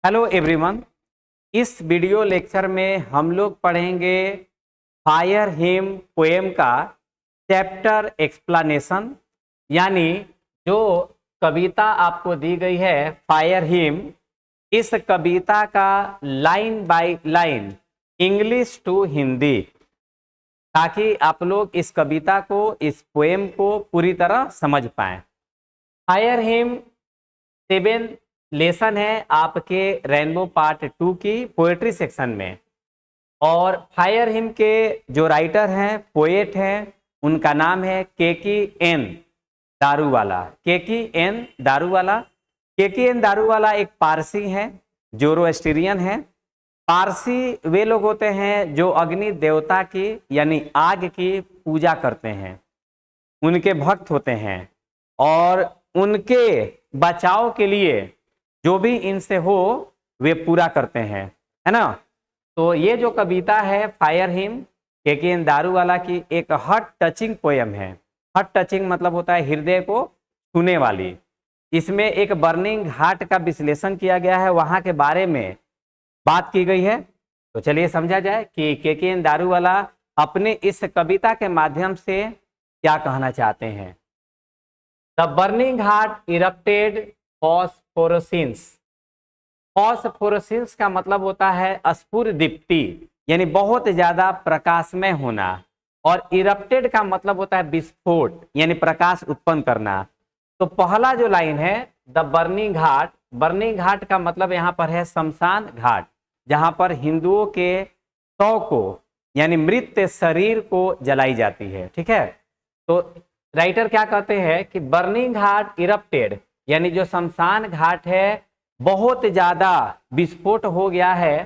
Hello everyone. इस video lecture में हम लोग पढ़ेंगे फायर हिम पोएम का चैप्टर एक्सप्लेनेशन, यानी जो कविता आपको दी गई है फायर हिम, इस कविता का line by line English to Hindi, ताकि आप लोग इस कविता को, इस पोएम को पूरी तरह समझ पाएं। फायर हिम 7 लेसन है आपके रेनबो पार्ट 2 की पोएट्री सेक्शन में। और फायर हिम के जो राइटर हैं, पोएट हैं, उनका नाम है केकी एन दारूवाला। केकी एन दारूवाला। केकी एन दारूवाला एक पारसी हैं, जोरोस्ट्रियन हैं। पारसी वे लोग होते हैं जो अग्नि देवता की यानी आग की पूजा करते हैं, उनके भक्त होते हैं और उनके बचाव के लिए जो भी इनसे हो वे पूरा करते हैं, है ना। तो ये जो कविता है fire hymn Keki N Daruwalla की एक हार्ट टचिंग पोएम है। हार्ट टचिंग मतलब होता है हृदय को छूने वाली। इसमें एक बर्निंग घाट का विश्लेषण किया गया है, वहां के बारे में बात की गई है। तो चलिए समझा जाए कि केके एन दारूवाला अपने इस कविता के माध्यम से क्या कहना चाहते हैं। The burning heart erupted phosphorescence. Phosphorescence का मतलब होता है स्फुर दीप्ति, यानी बहुत ज्यादा प्रकाशमय होना। और इरप्टेड का मतलब होता है विस्फोट, यानी प्रकाश उत्पन्न करना। तो पहला जो लाइन है द बर्निंग घाट, बर्निंग घाट का मतलब यहाँ पर है शमशान घाट, जहां पर हिंदुओं के शव को यानी मृत शरीर को जलाई जाती है। ठीक है, तो राइटर क्या कहते हैं कि बर्निंग घाट इरप्टेड, यानी जो शमशान घाट है बहुत ज्यादा विस्फोट हो गया है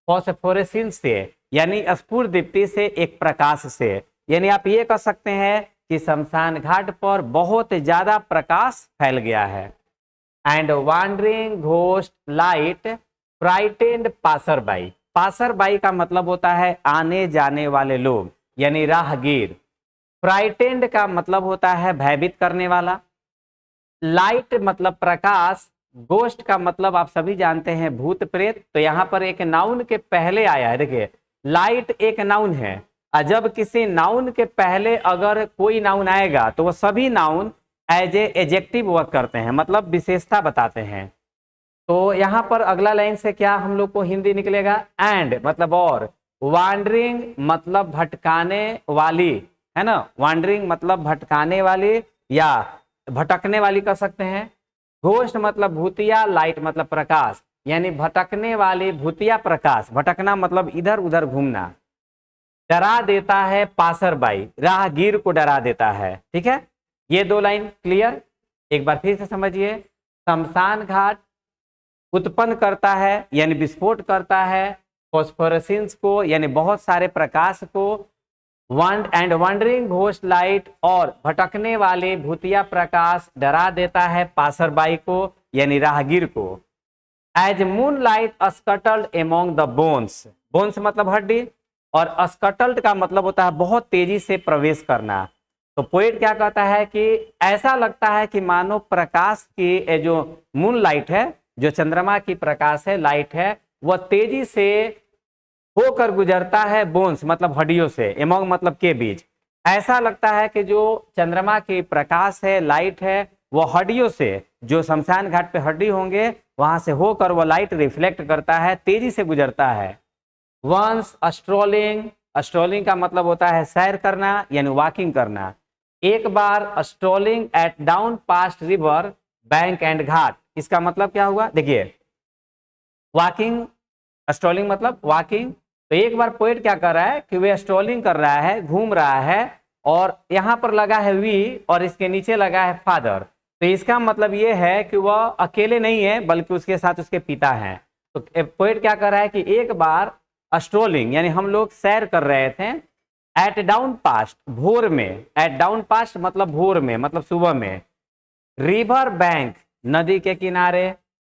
फॉस्फोरेसेंस से, यानी स्फुर दीप्ति से, एक प्रकाश से। यानी आप ये कह सकते हैं कि शमशान घाट पर बहुत ज्यादा प्रकाश फैल गया है। And wandering ghost light frightened passer by. Passer by का मतलब होता है आने जाने वाले लोग, यानी राहगीर। फ्राइटेंड का मतलब होता है भयभीत करने वाला। लाइट मतलब प्रकाश। गोस्ट का मतलब आप सभी जानते हैं भूत प्रेत। तो यहाँ पर एक नाउन के पहले आया है। देखिए, लाइट एक नाउन है, और जब किसी नाउन के पहले अगर कोई नाउन आएगा तो वो सभी noun as a adjective work करते हैं, मतलब विशेषता बताते हैं। तो यहाँ पर अगला लाइन से क्या हम लोग को हिंदी निकलेगा, एंड मतलब और, वांडरिंग मतलब भटकाने वाली, है ना। वांडरिंग मतलब भटकाने वाली या भटकने वाली कर सकते हैं। घोस्ट मतलब भूतिया, लाइट मतलब प्रकाश, यानी भटकने वाली भूतिया प्रकाश। भटकना मतलब इधर उधर घूमना। डरा देता है पासर बाई, राहगीर को डरा देता है। ठीक है, ये 2 लाइन क्लियर। एक बार फिर से समझिए। शमशान घाट उत्पन्न करता है यानी विस्फोट करता है फॉस्फोरेसेंस को, यानी बहुत सारे प्रकाश को। एंड वंडरिंग घोस्ट लाइट, और भटकने वाले भूतिया प्रकाश डरा देता है पासर बाई को, यानी राहगीर को। As moon light scuttled among the bones. Bones मतलब हड्डी, और स्कटल्ड का मतलब होता है बहुत तेजी से प्रवेश करना। तो पोएट क्या कहता है कि ऐसा लगता है कि मानो प्रकाश की जो मून लाइट है, जो चंद्रमा की प्रकाश है, लाइट है, वह तेजी से होकर गुजरता है बोन्स मतलब हड्डियों से, एमोंग मतलब के बीच। ऐसा लगता है कि जो चंद्रमा की प्रकाश है, लाइट है, वो हड्डियों से, जो शमशान घाट पे हड्डी होंगे वहां से होकर वो लाइट रिफ्लेक्ट करता है, तेजी से गुजरता है। वंस स्ट्रोलिंग, स्ट्रोलिंग का मतलब होता है सैर करना यानी वॉकिंग करना। एक बार strolling at dawn past river bank and ghat. इसका मतलब क्या हुआ, देखिए, वॉकिंग, स्ट्रोलिंग मतलब वॉकिंग। तो एक बार पोएट क्या कर रहा है कि वे स्ट्रोलिंग कर रहा है, घूम रहा है, और यहाँ पर लगा है वी और इसके नीचे लगा है फादर। तो इसका मतलब ये है कि वह अकेले नहीं है बल्कि उसके साथ उसके पिता हैं। तो पोएट क्या कर रहा है कि एक बार स्ट्रोलिंग यानी हम लोग सैर कर रहे थे एट डाउन पास्ट, भोर में। एट डाउन पास्ट मतलब भोर में, मतलब सुबह में। रिवर बैंक नदी के किनारे,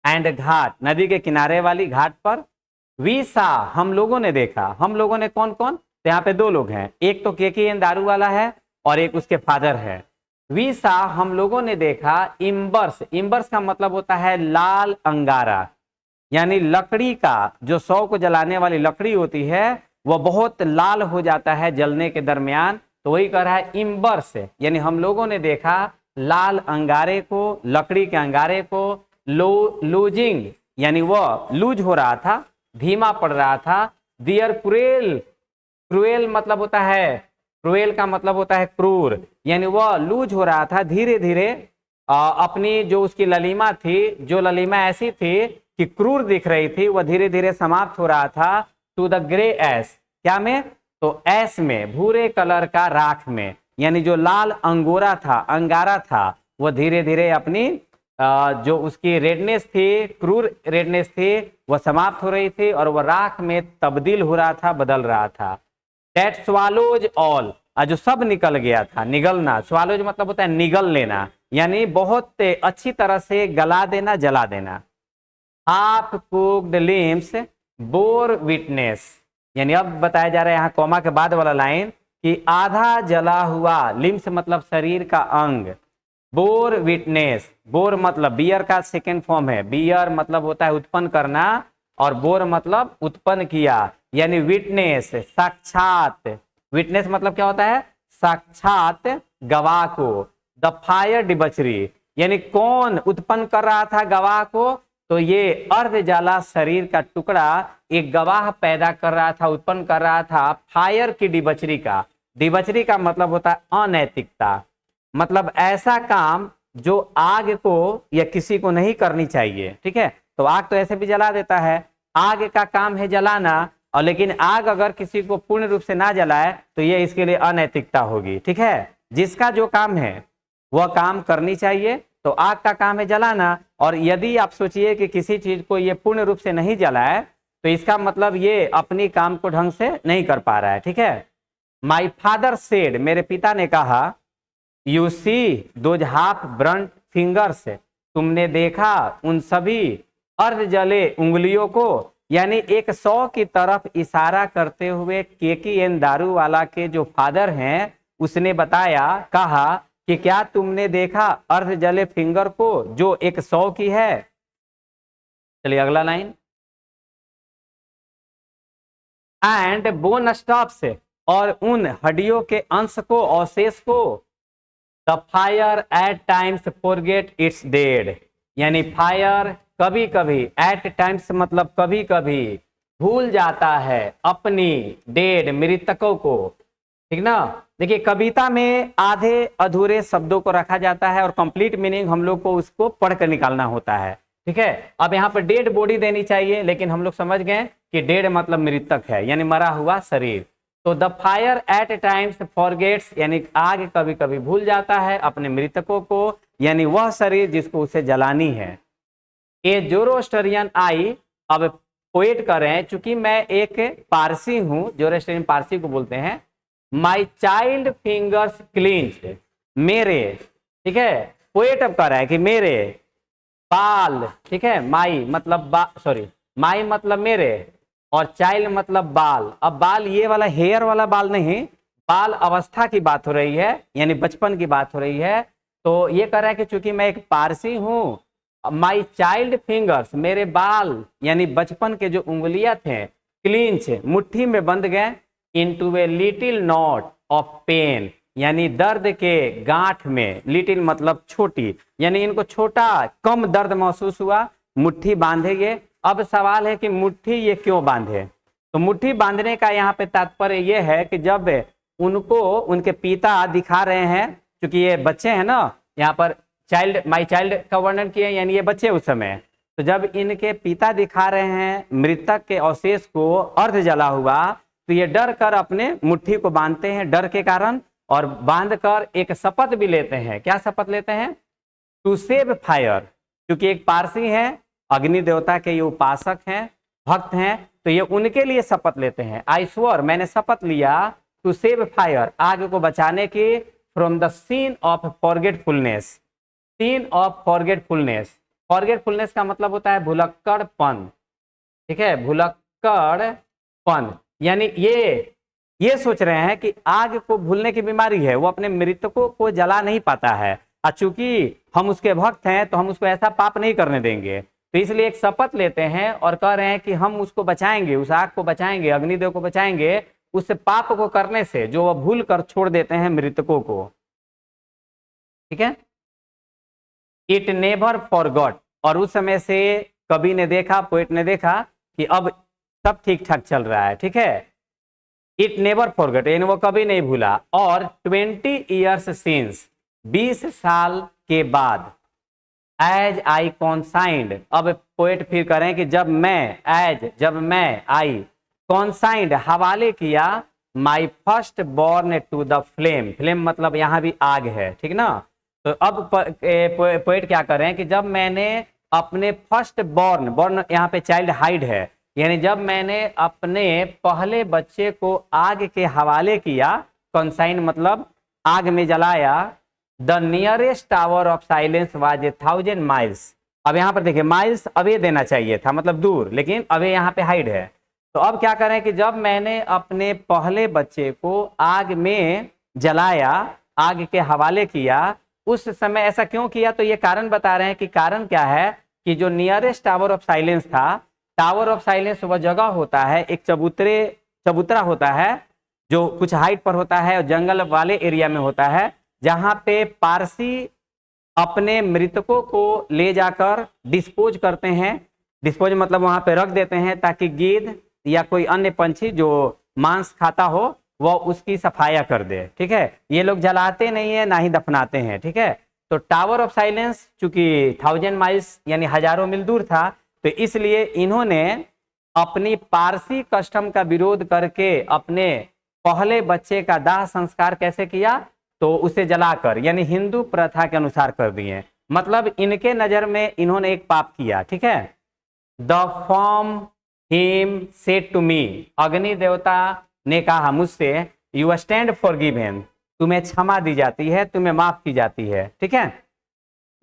एंड घाट नदी के किनारे वाली घाट पर। वी सा हम लोगों ने देखा। हम लोगों ने कौन कौन, तो यहाँ पे 2 लोग हैं, एक तो केके एन दारूवाला है और एक उसके फादर है। वी सा हम लोगों ने देखा इम्बर्स, इम्बर्स का मतलब होता है लाल अंगारा, यानी लकड़ी का जो शव को जलाने वाली लकड़ी होती है वह बहुत लाल हो जाता है जलने के दरमियान। तो वही कह रहा है इम्बर से, यानी हम लोगों ने देखा लाल अंगारे को, लकड़ी के अंगारे को लूजिंग, यानी वह लूज हो रहा था, धीमा पड़ रहा था। दियर क्रूएल, क्रूएल मतलब होता है, क्रूएल का मतलब होता है क्रूर, यानी वह लूज हो रहा था धीरे धीरे। अपनी जो उसकी ललीमा थी, जो ललीमा ऐसी थी कि क्रूर दिख रही थी, वह धीरे धीरे समाप्त हो रहा था। टू द ग्रे एस, क्या में? तो एस में, भूरे कलर का राख में, यानी जो लाल अंगोरा था, अंगारा था, वह धीरे धीरे अपनी जो उसकी रेडनेस थी, क्रूर रेडनेस थी, वह समाप्त हो रही थी और वह राख में तब्दील हो रहा था, बदल रहा था। दैट स्वालोज ऑल, जो सब निकल गया था, निगलना। स्वालोज मतलब होता है निगल लेना, यानी बहुत अच्छी तरह से गला देना, जला देना। Half cooked limbs bore witness, यानी अब बताया जा रहा है यहाँ कॉमा के बाद वाला लाइन कि आधा जला हुआ, लिम्स मतलब शरीर का अंग, बोर विटनेस, बोर मतलब बियर का सेकेंड फॉर्म है, बियर मतलब होता है उत्पन्न करना और बोर मतलब उत्पन्न किया, यानी विटनेस साक्षात, विटनेस मतलब क्या होता है? साक्षात गवाह को। द फायर डिबचरी, यानी कौन उत्पन्न कर रहा था गवाह को? तो ये अर्धजाला शरीर का टुकड़ा एक गवाह पैदा कर रहा था, उत्पन्न कर रहा था फायर की डिबचरी का। डिबचरी का मतलब होता है अनैतिकता, मतलब ऐसा काम जो आग को या किसी को नहीं करनी चाहिए। ठीक है, तो आग तो ऐसे भी जला देता है, आग का काम है जलाना, और लेकिन आग अगर किसी को पूर्ण रूप से ना जलाए तो ये इसके लिए अनैतिकता होगी। ठीक है, जिसका जो काम है वह काम करनी चाहिए। तो आग का काम है जलाना, और यदि आप सोचिए कि किसी चीज को ये पूर्ण रूप से नहीं जलाए तो इसका मतलब ये अपनी काम को ढंग से नहीं कर पा रहा है। ठीक है, माई फादर सेड, मेरे पिता ने कहा, you see those half Brunt fingers, तुमने देखा उन सभी अर्ध जले उंगलियों को, यानी एक 100 की तरफ इशारा करते हुए KKN दारूवाला के जो फादर हैं उसने बताया, कहा कि क्या तुमने देखा अर्ध जले फिंगर को जो एक 100 की है। चलिए अगला लाइन, एंड बोन स्टॉप्स, और उन हड्डियों के अंश को, अवशेष को, the fire eight times forget it's dead, यानी फायर कभी कभी, एट टाइम्स मतलब कभी कभी, भूल जाता है अपनी डेड, मृतकों को। ठीक ना, देखिए कविता में आधे अधूरे शब्दों को रखा जाता है और कंप्लीट मीनिंग हम लोग को उसको पढ़ कर निकालना होता है। ठीक है, अब यहाँ पर डेड बॉडी देनी चाहिए, लेकिन हम लोग समझ गए कि डेड मतलब मृतक है, यानी मरा हुआ शरीर। तो the fire eight times forgets, यानी आग कभी कभी भूल जाता है अपने मृतकों को, यानी वह शरीर जिसको उसे जलानी है। ए जोरोस्ट्रियन आई, अब पोएट कर रहे हैं, चूंकि मैं एक पारसी हूं, जोरोस्ट्रियन पारसी को बोलते हैं। माई चाइल्ड फिंगर्स क्लींच, मेरे, ठीक है, पोएट अब कर रहा है कि मेरे बाल, ठीक है, माई मतलब सॉरी, माई मतलब मेरे और चाइल्ड मतलब बाल। अब बाल ये वाला हेयर वाला बाल नहीं, बाल अवस्था की बात हो रही है, यानी बचपन की बात हो रही है। तो ये कह रहा है कि चूंकि मैं एक पारसी हूं, माई चाइल्ड फिंगर्स, मेरे बाल यानी बचपन के जो उंगलियां थे, क्लींच मुट्ठी में बंध गए, into a little knot of pain, यानी दर्द के गांठ में, लिटिल मतलब छोटी, यानी इनको छोटा कम दर्द महसूस हुआ, मुट्ठी बांधे गए। अब सवाल है कि मुट्ठी ये क्यों बांधे? तो मुट्ठी बांधने का यहाँ पे तात्पर्य ये है कि जब उनको उनके पिता दिखा रहे हैं, क्योंकि ये बच्चे हैं ना, यहाँ पर चाइल्ड, माई चाइल्ड का वर्णन किए, यानी ये बच्चे उस समय, तो जब इनके पिता दिखा रहे हैं मृतक के अवशेष को अर्ध जला हुआ, तो ये डर कर अपने मुट्ठी को बांधते हैं डर के कारण, और बांध कर एक शपथ भी लेते हैं। क्या शपथ लेते हैं? टू सेव फायर, क्योंकि एक पारसी है, अग्नि देवता के ये उपासक हैं, भक्त हैं, तो ये उनके लिए शपथ लेते हैं। आई स्वर, मैंने शपथ लिया, टू सेव फायर, आग को बचाने की, from the scene of forgetfulness, scene of forgetfulness, forgetfulness का मतलब होता है भुलक्कड़पन। ठीक है, भुलक्कड़पन, यानी ये सोच रहे हैं कि आग को भूलने की बीमारी है, वो अपने मृतकों को जला नहीं पाता है, और चूंकि हम उसके भक्त हैं तो हम उसको ऐसा पाप नहीं करने देंगे। तो इसलिए एक शपथ लेते हैं और कह रहे हैं कि हम उसको बचाएंगे, उस आग को बचाएंगे, अग्निदेव को बचाएंगे उस पाप को करने से जो वह भूल कर छोड़ देते हैं मृतकों को। ठीक है, इट नेवर फॉरगॉट, और उस समय से कवि ने देखा, पोएट ने देखा कि अब सब ठीक ठाक चल रहा है। ठीक है, इट नेवर फॉरगॉट यानी वो कभी नहीं भूला। और 20 ईयर्स सिंस, 20 साल के बाद, एज आई कॉन्साइंड, अब पोएट फिर करें कि जब मैं आई कॉन्साइंड हवाले किया, my first born to the flame, flame मतलब यहाँ भी आग है। ठीक ना, तो अब पोएट क्या करें कि जब मैंने अपने फर्स्ट बॉर्न यहाँ पे चाइल्ड हाइड है, यानी जब मैंने अपने पहले बच्चे को आग के हवाले किया, कंसाइन मतलब आग में जलाया, the nearest tower of silence was 1000 miles. अब यहाँ पर देखिए माइल्स अवे देना चाहिए था, मतलब दूर, लेकिन अवे यहाँ पे हाइड है। तो अब क्या करें कि जब मैंने अपने पहले बच्चे को आग में जलाया, आग के हवाले किया, उस समय ऐसा क्यों किया, तो ये कारण बता रहे हैं कि कारण क्या है कि जो नियरेस्ट टावर ऑफ साइलेंस था, टावर ऑफ साइलेंस वह जगह होता है, एक चबूतरा होता है जो कुछ हाइट पर होता है और जंगल वाले एरिया में होता है, जहां पे पारसी अपने मृतकों को ले जाकर डिस्पोज करते हैं। डिस्पोज मतलब वहां पे रख देते हैं ताकि गिद्ध या कोई अन्य पंछी जो मांस खाता हो वह उसकी सफाया कर दे। ठीक है, ये लोग जलाते नहीं है ना ही दफनाते हैं। ठीक है, तो टावर ऑफ साइलेंस चूंकि 1000 माइल्स यानी हजारों मील दूर था, तो इसलिए इन्होंने अपनी पारसी कस्टम का विरोध करके अपने पहले बच्चे का दाह संस्कार कैसे किया, तो उसे जलाकर, यानी हिंदू प्रथा के अनुसार कर दिए। मतलब इनके नजर में इन्होंने एक पाप किया। ठीक है, the form him said to me, Agni देवता ने कहा मुझसे, यू स्टैंड फॉरगिवन, तुम्हें क्षमा दी जाती है, तुम्हें माफ की जाती है। ठीक है,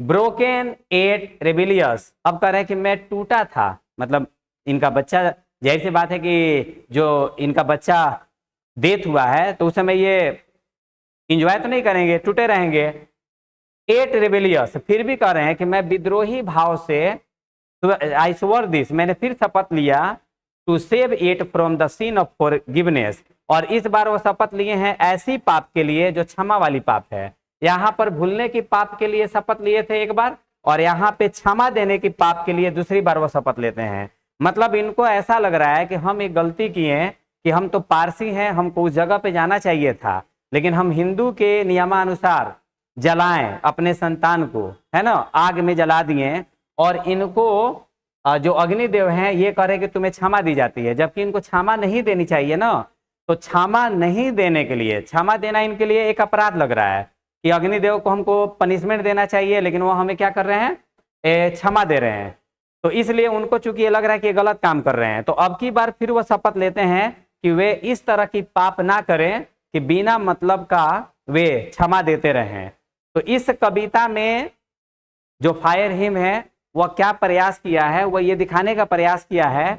ब्रोकन एट रेबिलियस, अब कह रहे हैं कि मैं टूटा था, मतलब इनका बच्चा, जाहिर सी बात है कि जो इनका बच्चा डेथ हुआ है तो उस समय ये इंजॉय तो नहीं करेंगे, टूटे रहेंगे। एट रेबिलियस, फिर भी कह रहे हैं कि मैं विद्रोही भाव से, आई स्वर दिस, मैंने फिर शपथ लिया, to save it from the scene of forgiveness, और इस बार वो शपथ लिए हैं ऐसी पाप के लिए जो क्षमा वाली पाप है। यहाँ पर भूलने की पाप के लिए शपथ लिए थे एक बार, और यहाँ पे क्षमा देने की पाप के लिए दूसरी बार वो शपथ लेते हैं। मतलब इनको ऐसा लग रहा है कि हम एक गलती किए कि हम तो पारसी हैं, हमको उस जगह पे जाना चाहिए था, लेकिन हम हिंदू के नियमानुसार जलाएं अपने संतान को, है ना, आग में जला दिए, और इनको जो अग्निदेव हैं ये कह रहे कि तुम्हें क्षमा दी जाती है, जबकि इनको क्षमा नहीं देनी चाहिए ना। तो क्षमा नहीं देने के लिए, क्षमा देना इनके लिए एक अपराध लग रहा है कि अग्निदेव को हमको पनिशमेंट देना चाहिए, लेकिन वो हमें क्या कर रहे हैं, क्षमा दे रहे हैं। तो इसलिए उनको चूंकि ये लग रहा है कि ये गलत काम कर रहे हैं, तो अब की बार फिर वो शपथ लेते हैं कि वे इस तरह की पाप ना करें कि बिना मतलब का वे क्षमा देते रहें। तो इस कविता में जो फायर हिम है वह क्या प्रयास किया है, वह ये दिखाने का प्रयास किया है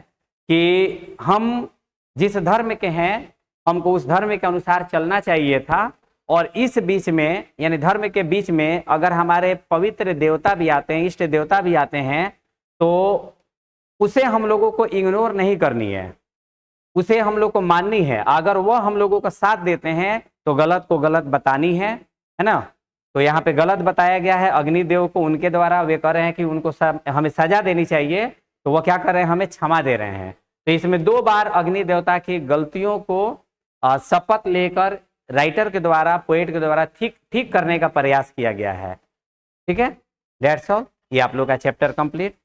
कि हम जिस धर्म के हैं हमको उस धर्म के अनुसार चलना चाहिए था, और इस बीच में यानी धर्म के बीच में अगर हमारे पवित्र देवता भी आते हैं, इष्ट देवता भी आते हैं, तो उसे हम लोगों को इग्नोर नहीं करनी है, उसे हम लोग को माननी है। अगर वह हम लोगों का साथ देते हैं तो गलत को गलत बतानी है ना। तो यहाँ पे गलत बताया गया है अग्निदेव को, उनके द्वारा वे कह रहे हैं कि उनको हमें सजा देनी चाहिए, तो वह क्या कर रहे हैं, हमें क्षमा दे रहे हैं। तो इसमें 2 बार अग्नि देवता की गलतियों को शपथ लेकर राइटर के द्वारा, पोएट के द्वारा ठीक करने का प्रयास किया गया है। ठीक है, दैट्स ऑल। ये आप लोग का चैप्टर कंप्लीट।